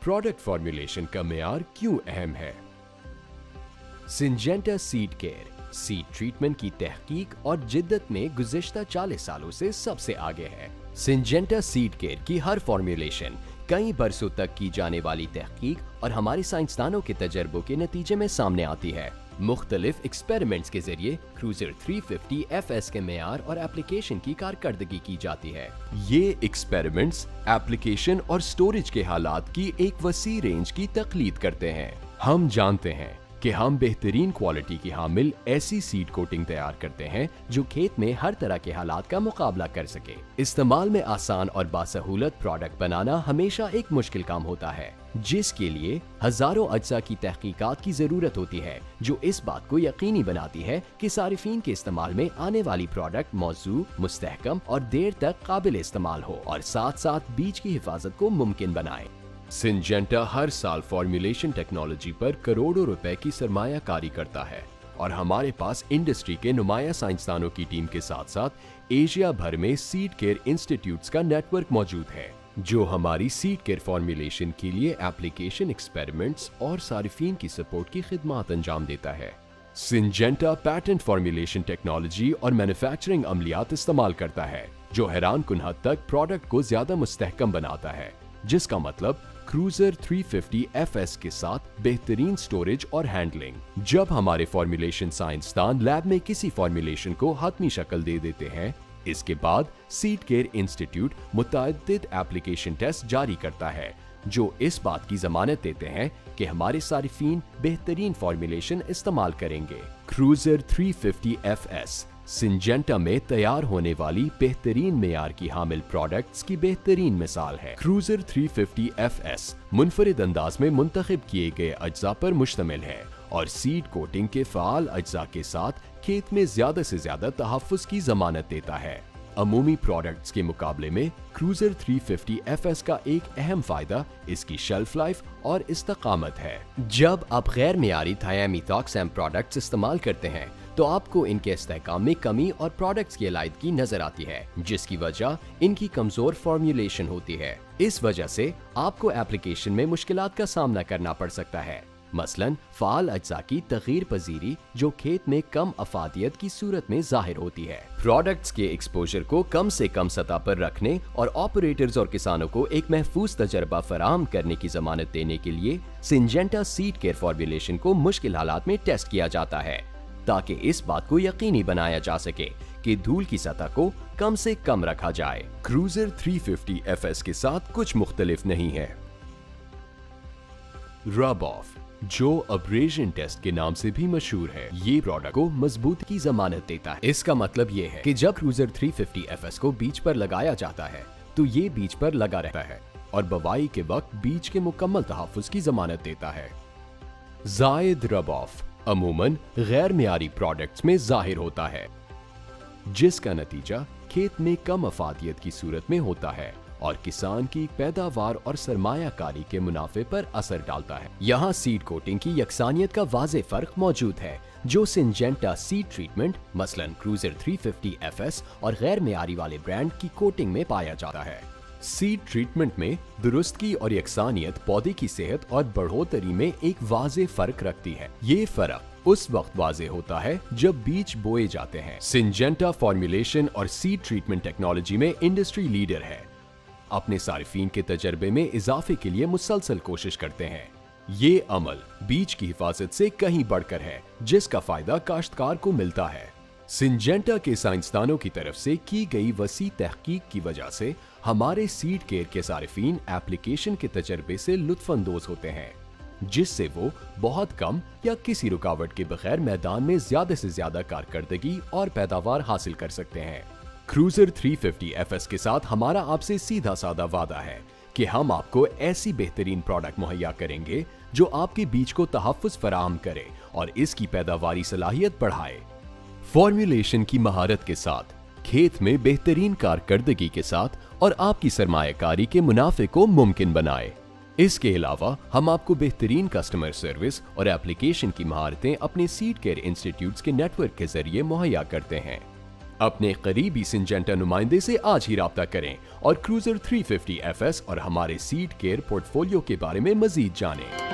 Product formulation का मेयार क्यों अहम है? Syngenta seed care seed treatment की तहकीक और जिद्दत में गुज़िश्ता 40 सालों से सबसे आगे है। सिंजेंटा सीड केयर की हर फॉर्मुलेशन कई बरसों तक की जाने वाली तहकीक और हमारे साइंसदानों के तजर्बों के नतीजे में सामने आती है। मुख्तलिफ एक्सपेरिमेंट्स के जरिए क्रूजर 350 FS के मेयार और एप्लीकेशन की कारकर्दगी की जाती है। ये एक्सपेरिमेंट्स एप्लीकेशन और स्टोरेज के हालात की एक वसी रेंज की तकलीद करते हैं। हम जानते हैं कि हम बेहतरीन क्वालिटी की हामिल ऐसी सीड कोटिंग तैयार करते हैं जो खेत में हर तरह के हालात का मुकाबला कर सके। इस्तेमाल में आसान और बासहूलत प्रोडक्ट बनाना हमेशा एक मुश्किल काम होता है, जिसके लिए हजारों अज्जा की तहकीकात की जरूरत होती है, जो इस बात को यकीनी बनाती है कि सारिफीन के इस्तेमाल में आने वाली प्रोडक्ट मौजू, मुस्तहकम और देर तक काबिल इस्तेमाल हो और साथ साथ बीज की हिफाजत को मुमकिन बनाए। सिंजेंटा हर साल फॉर्मुलेशन टेक्नोलॉजी पर करोड़ों रुपए की सरमायाकारी करता है और हमारे पास इंडस्ट्री के नुमाया साइंसदानों की टीम के साथ साथ एशिया भर में सीड केयर इंस्टीट्यूट्स का नेटवर्क मौजूद है, जो हमारी सीड केयर फॉर्मुलेशन के लिए एप्लीकेशन एक्सपेरिमेंट्स और सारिफीन की सपोर्ट की खिदमत अंजाम देता है। सिंजेंटा पैटेंट फॉर्मुलेशन टेक्नोलॉजी और मैन्युफैक्चरिंग अमलियात इस्तेमाल करता है, जो हैरान कुन हद तक प्रोडक्ट को ज्यादा मुस्तहकम बनाता है, जिसका मतलब क्रूजर 350 FS के साथ बेहतरीन स्टोरेज और हैंडलिंग। जब हमारे फॉर्मुलेशन साइंसदान लैब में किसी फॉर्मुलेशन को हतमी शक्ल दे देते हैं, इसके बाद सीड केयर इंस्टीट्यूट मुतअद्दिद एप्लीकेशन टेस्ट जारी करता है, जो इस बात की जमानत देते हैं कि हमारे सारिफीन बेहतरीन फॉर्मुलेशन इस्तेमाल करेंगे। क्रूजर 350 FS सिंजेंटा में तैयार होने वाली बेहतरीन मेयार की हामिल प्रोडक्ट्स की बेहतरीन मिसाल है। क्रूजर 350 FS मुनफरिद अंदाज में मुंतखब किए गए अज्जा पर मुश्तमिल है और सीड कोटिंग के फ़ाल अज्जा के साथ खेत में ज्यादा से ज्यादा तहफ़्फ़ुज़ की जमानत देता है। अमूमी प्रोडक्ट्स के मुकाबले में क्रूजर 350 FS का एक अहम फायदा इसकी शेल्फ लाइफ और इस्तकामत है। जब आप गैर मियारी थायामीथॉक्सैम प्रोडक्ट्स इस्तेमाल करते हैं तो आपको इनके इस्तेहकाम में कमी और प्रोडक्ट्स की अलायदगी नजर आती है, जिसकी वजह इनकी कमजोर फॉर्मुलेशन होती है। इस वजह से आपको एप्लीकेशन में मुश्किलात का सामना करना पड़ सकता है, मसलन फाल अज्जा की तगीर पजीरी जो खेत में कम अफादियत की सूरत में जाहिर होती है। प्रोडक्ट्स के एक्सपोजर को कम से कम सतह पर रखने और ऑपरेटर्स और किसानों को एक महफूज तजर्बा फराहम करने की जमानत देने के लिए सिंजेंटा सीड केयर फॉर्मुलेशन को मुश्किल हालात में टेस्ट किया जाता है, ताकि इस बात को यकीनी बनाया जा सके कि धूल की सतह को कम से कम रखा जाए। क्रूजर 350 FS के साथ कुछ मुख्तलिफ नहीं है। रब ऑफ, जो अब्रेजन टेस्ट के नाम से भी मशहूर है, ये प्रोडक्ट को मजबूत की जमानत देता है। इसका मतलब ये है कि जब क्रूजर 350 FS को बीज पर लगाया जाता है तो ये बीज पर लगा रहता है और बवाई के वक्त बीज के मुकम्मल तहफ़्फ़ुज़ की जमानत देता है। जायद रब ऑफ अमूमन गैर मियारी प्रोडक्ट्स में जाहिर होता है, जिसका नतीजा खेत में कम अफादियत की सूरत में होता है और किसान की पैदावार और सरमायाकारी के मुनाफे पर असर डालता है। यहाँ सीड कोटिंग की यकसानियत का वाज़े फर्क मौजूद है, जो सिंजेंटा सीड ट्रीटमेंट मसलन क्रूजर 350 FS और गैर मियारी वाले ब्रांड की कोटिंग में पाया जाता है। सीड ट्रीटमेंट में दुरुस्तगी और यकसानियत पौधे की सेहत और बढ़ोतरी में एक वाज़े फर्क रखती है। ये फर्क उस वक्त वाज़े होता है जब बीज बोए जाते हैं। सिंजेंटा फॉर्मुलेशन और सीड ट्रीटमेंट टेक्नोलॉजी में इंडस्ट्री लीडर है, अपने सारिफीन के तजर्बे में इजाफे के लिए मुसलसल कोशिश करते हैं। ये अमल बीज की हिफाजत से कहीं बढ़कर है, जिसका फायदा काश्तकार को मिलता है। सिंजेंटा के साइंसदानों की तरफ से की गई वसी तहकीक की वजह से हमारे सीड केयर के सारिफीन एप्लीकेशन के तजर्बे से लुत्फानंदोज होते हैं, जिससे वो बहुत कम या किसी रुकावट के बगैर मैदान में ज्यादा से ज्यादा कारकर्दगी और पैदावार हासिल कर सकते हैं। क्रूजर 350 FS के साथ हमारा आपसे सीधा साधा वादा है कि हम आपको ऐसी बेहतरीन प्रोडक्ट मुहैया करेंगे जो आपके बीज को तहफ़्फ़ुज़ फराहम करे और इसकी पैदावारी सलाहियत बढ़ाए। फॉर्मुलेशन की महारत के साथ, खेत में बेहतरीन कारकर्दगी के साथ और आपकी सरमायाकारी के मुनाफे को मुमकिन बनाए। इसके अलावा हम आपको बेहतरीन कस्टमर सर्विस और एप्लीकेशन की महारतें अपने सीड केयर इंस्टीट्यूट्स के नेटवर्क के जरिए मुहैया करते हैं। अपने करीबी सिंजेंटा नुमाइंदे से आज ही राब्ता करें और क्रूजर 350 FS और हमारे सीड केयर पोर्टफोलियो के बारे में मजीद जानें।